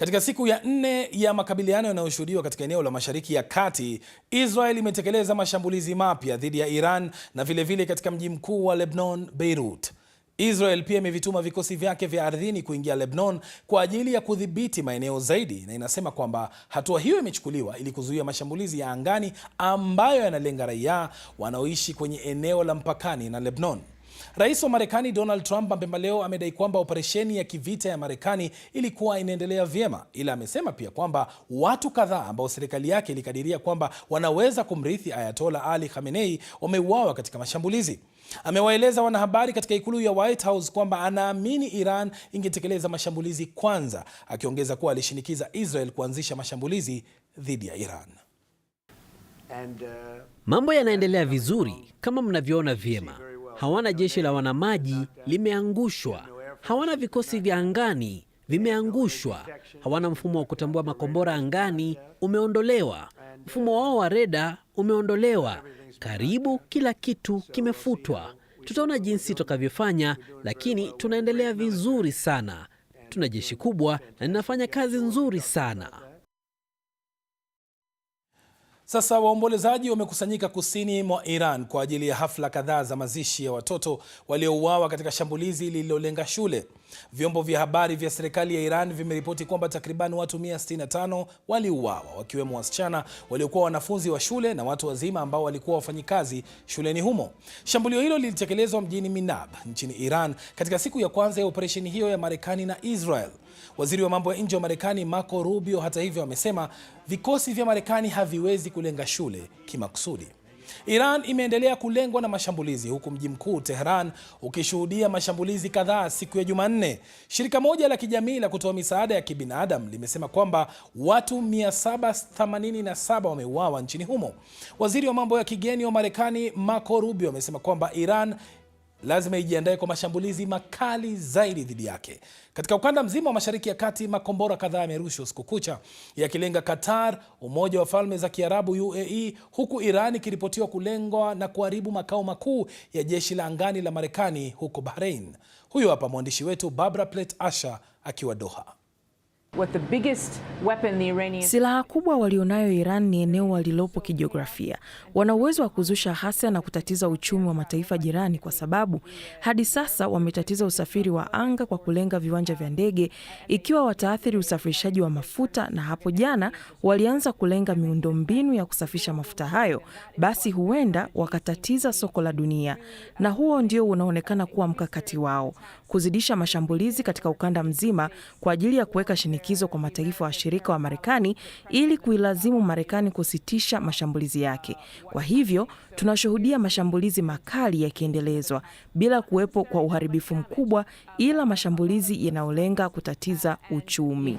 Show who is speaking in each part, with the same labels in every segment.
Speaker 1: Katika siku ya 4 ya makabiliano yanayoshuhudiwa katika eneo la Mashariki ya Kati, Israel imetekeleza mashambulizi mapya dhidi ya Iran na vilevile katika mji mkuu wa Lebanon, Beirut. Israel pia imevituma vikosi vyake vya ardhini kuingia Lebanon kwa ajili ya kudhibiti maeneo zaidi, na inasema kwamba hatua hiyo imechukuliwa ili kuzuia mashambulizi ya angani ambayo yanalenga raia wanaoishi kwenye eneo la mpakani na Lebanon. Rais wa Marekani Donald Trump mapema leo amedai kwamba operesheni ya kivita ya Marekani ilikuwa inaendelea vyema, ila amesema pia kwamba watu kadhaa ambao serikali yake ilikadiria kwamba wanaweza kumrithi Ayatollah Ali Khamenei wameuawa katika mashambulizi. Amewaeleza wanahabari katika ikulu ya White House kwamba anaamini Iran ingetekeleza mashambulizi kwanza, akiongeza kuwa alishinikiza Israel kuanzisha mashambulizi dhidi ya Iran.
Speaker 2: Mambo yanaendelea vizuri kama mnavyoona vyema. Hawana jeshi la wanamaji limeangushwa, hawana vikosi vya angani vimeangushwa, hawana mfumo wa kutambua makombora angani umeondolewa, mfumo wao wa reda umeondolewa, karibu kila kitu kimefutwa. Tutaona jinsi tutakavyofanya, lakini tunaendelea vizuri sana. Tuna jeshi kubwa na linafanya kazi nzuri sana.
Speaker 1: Sasa waombolezaji wamekusanyika kusini mwa Iran kwa ajili ya hafla kadhaa za mazishi ya watoto waliouawa katika shambulizi lililolenga shule. Vyombo vya habari vya serikali ya Iran vimeripoti kwamba takriban watu 165 waliuawa, wakiwemo wasichana waliokuwa wanafunzi wa shule na watu wazima ambao walikuwa wafanyikazi shuleni humo. Shambulio hilo lilitekelezwa mjini Minab nchini Iran katika siku ya kwanza ya operesheni hiyo ya Marekani na Israel. Waziri wa mambo ya nje wa Marekani Marco Rubio, hata hivyo, amesema vikosi vya Marekani haviwezi kulenga shule kimakusudi. Iran imeendelea kulengwa na mashambulizi huku mji mkuu Tehran ukishuhudia mashambulizi kadhaa siku ya Jumanne. Shirika moja la kijamii la kutoa misaada ya kibinadamu limesema kwamba watu 787 wameuawa nchini humo. Waziri wa mambo ya kigeni wa Marekani Marco Rubio amesema kwamba Iran lazima ijiandae kwa mashambulizi makali zaidi dhidi yake. Katika ukanda mzima wa Mashariki ya Kati, makombora kadhaa yamerushwa usiku kucha yakilenga Qatar, Umoja wa Falme za Kiarabu UAE, huku Iran ikiripotiwa kulengwa na kuharibu makao makuu ya jeshi la angani la Marekani huko Bahrain. Huyo hapa mwandishi wetu Barbara Plett Asha akiwa Doha.
Speaker 3: Silaha kubwa walionayo Iran ni eneo walilopo kijiografia. Wana uwezo wa kuzusha ghasia na kutatiza uchumi wa mataifa jirani, kwa sababu hadi sasa wametatiza usafiri wa anga kwa kulenga viwanja vya ndege. Ikiwa wataathiri usafirishaji wa mafuta, na hapo jana walianza kulenga miundombinu ya kusafisha mafuta hayo, basi huenda wakatatiza soko la dunia. Na huo ndio unaonekana kuwa mkakati wao, kuzidisha mashambulizi katika ukanda mzima kwa ajili ya kuweka shinikizo kwa mataifa washirika wa Marekani ili kuilazimu Marekani kusitisha mashambulizi yake. Kwa hivyo, tunashuhudia mashambulizi makali yakiendelezwa bila kuwepo kwa uharibifu mkubwa, ila mashambulizi yanayolenga kutatiza uchumi.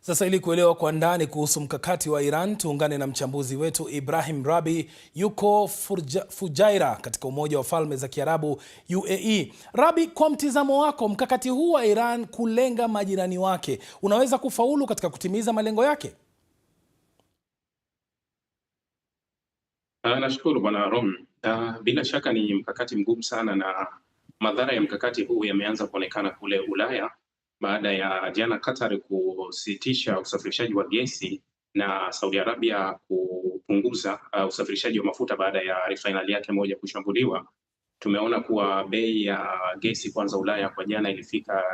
Speaker 1: Sasa ili kuelewa kwa ndani kuhusu mkakati wa Iran, tuungane na mchambuzi wetu Ibrahim Rabi, yuko Fujairah katika Umoja wa Falme za Kiarabu UAE. Rabi, kwa mtizamo wako, mkakati huu wa Iran kulenga majirani wake unaweza kufaulu katika kutimiza malengo yake?
Speaker 4: Nashukuru Bwana Rom. Bila shaka ni mkakati mgumu sana, na madhara ya mkakati huu yameanza kuonekana kule Ulaya baada ya jana Qatar kusitisha usafirishaji wa gesi na Saudi Arabia kupunguza usafirishaji wa mafuta baada ya refinery yake moja kushambuliwa. Tumeona kuwa bei ya gesi kwanza Ulaya kwa jana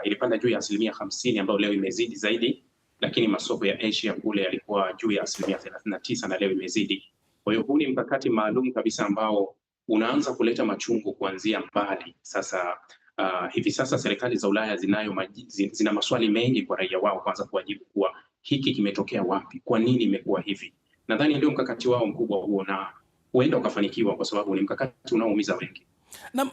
Speaker 4: ilipanda juu ya 50%, ambayo leo imezidi zaidi, lakini masoko ya Asia kule yalikuwa juu ya 39% na leo imezidi. Kwa hiyo huu ni mkakati maalum kabisa ambao unaanza kuleta machungu kuanzia mbali. Sasa hivi sasa serikali za Ulaya zina maswali mengi kwa raia wao, kwanza kuwajibu kuwa hiki kimetokea wapi, kwa nini imekuwa hivi. Nadhani ndio mkakati wao mkubwa huo, na huenda ukafanikiwa kwa sababu ni mkakati unaoumiza wengi.
Speaker 1: Na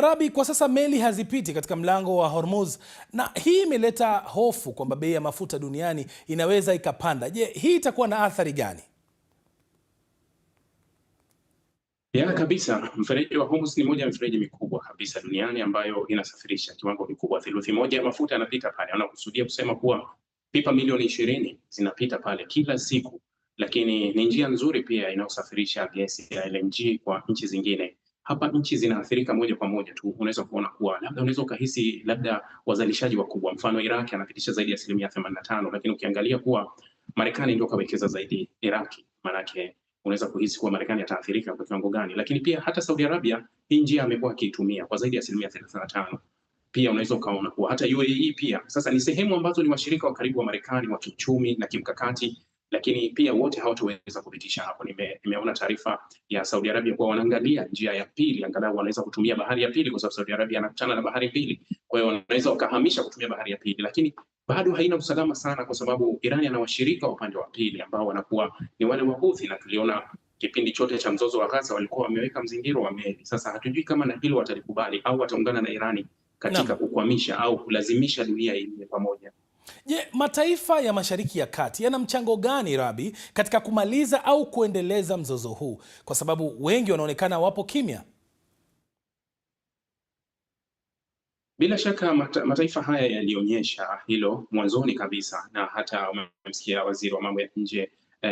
Speaker 1: Rabi, kwa sasa meli hazipiti katika mlango wa Hormuz, na hii imeleta hofu kwamba bei ya mafuta duniani inaweza ikapanda. Je, hii itakuwa na athari gani?
Speaker 4: Ya kabisa, mfereji wa Hormuz ni moja ya mifereji mikubwa kabisa duniani ambayo inasafirisha kiwango kikubwa. Theluthi moja ya mafuta yanapita pale. Wanakusudia kusema kuwa pipa milioni 20 zinapita pale kila siku, lakini ni njia nzuri pia inayosafirisha gesi ya LNG kwa nchi zingine. hapa nchi zinaathirika moja kwa moja tu. Unaweza kuona kuwa labda unaweza ukahisi labda wazalishaji wakubwa, mfano Iraq anapitisha zaidi ya 85%, lakini ukiangalia kuwa Marekani ndio kawekeza zaidi Iraq, maanake unaweza kuhisi kuwa Marekani ataathirika kwa kiwango gani. Lakini pia hata Saudi Arabia hii njia amekuwa akiitumia kwa zaidi ya 35%. Pia unaweza ukaona kuwa hata UAE pia sasa ni sehemu ambazo ni washirika wa karibu wa Marekani wa kiuchumi na kimkakati, lakini pia wote hawataweza kupitisha hapo. Nimeona taarifa ya Saudi Arabia kuwa wanaangalia njia ya pili, angalau wanaweza kutumia bahari ya pili, kwa sababu Saudi Arabia anakutana na bahari mbili, kwa hiyo wanaweza wakahamisha kutumia bahari ya pili, lakini bado haina usalama sana, kwa sababu Iran ana washirika wa upande wa pili ambao wanakuwa ni wale Wahuthi, na tuliona kipindi chote cha mzozo wa Gaza walikuwa wameweka mzingiro wa meli. Sasa hatujui kama na hilo watalikubali au wataungana na Irani katika kukwamisha au kulazimisha dunia iingie pamoja.
Speaker 1: Je, mataifa ya Mashariki ya Kati yana mchango gani, Rabi, katika kumaliza au kuendeleza mzozo huu? Kwa sababu wengi wanaonekana wapo kimya.
Speaker 4: Bila shaka mataifa haya yalionyesha hilo mwanzoni kabisa, na hata umemsikia waziri wa mambo ya nje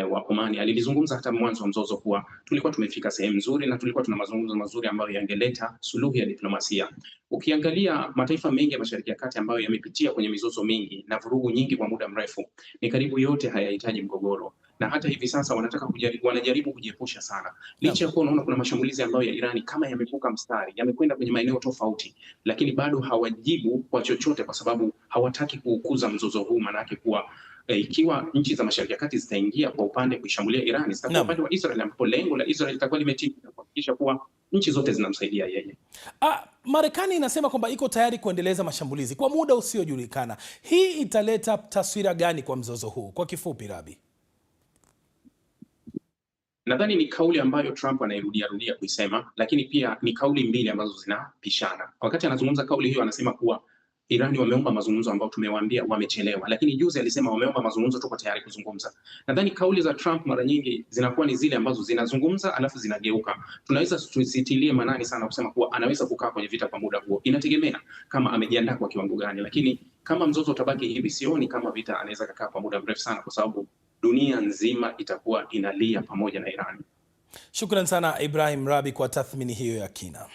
Speaker 4: wa Omani alilizungumza hata mwanzo wa mzozo kuwa tulikuwa tumefika sehemu nzuri na tulikuwa tuna mazungumzo mazuri ambayo yangeleta suluhu ya diplomasia. Ukiangalia mataifa mengi ya Mashariki ya Kati ambayo yamepitia kwenye mizozo mingi na vurugu nyingi kwa muda mrefu, ni karibu yote hayahitaji mgogoro, na hata hivi sasa wanajaribu kujiepusha sana, licha ya kuwa unaona kuna mashambulizi ambayo ya Irani kama yamevuka mstari, yamekwenda kwenye maeneo tofauti, lakini bado hawajibu kwa chochote, kwa sababu hawataki kuukuza mzozo huu. Maana yake kuwa ikiwa nchi za Mashariki ya Kati zitaingia kwa upande kuishambulia Irani, zitakuwa upande wa Israel, ambapo lengo la Israel litakuwa limetimia, kuhakikisha kuwa nchi zote zinamsaidia yeye.
Speaker 1: Marekani inasema kwamba iko tayari kuendeleza mashambulizi kwa muda usiojulikana. Hii italeta taswira gani kwa mzozo huu? Kwa kifupi, Rabi.
Speaker 4: Nadhani ni kauli ambayo Trump anairudia kuisema, lakini pia ni kauli mbili ambazo zinapishana. Wakati anazungumza kauli hiyo anasema kuwa Irani wameomba mazungumzo ambao tumewaambia wamechelewa, lakini juzi alisema wameomba mazungumzo, tuko tayari kuzungumza. Nadhani kauli za Trump mara nyingi zinakuwa ni zile ambazo zinazungumza alafu zinageuka. Tunaweza tusitilie manani sana kusema kuwa anaweza kukaa kwenye vita kwa muda huo, inategemea kama amejiandaa kwa kiwango gani, lakini kama mzozo utabaki hivi, sioni kama vita anaweza kukaa kwa muda mrefu sana, kwa sababu dunia nzima itakuwa inalia pamoja na Irani.
Speaker 1: Shukran sana Ibrahim Rabi kwa tathmini hiyo ya kina.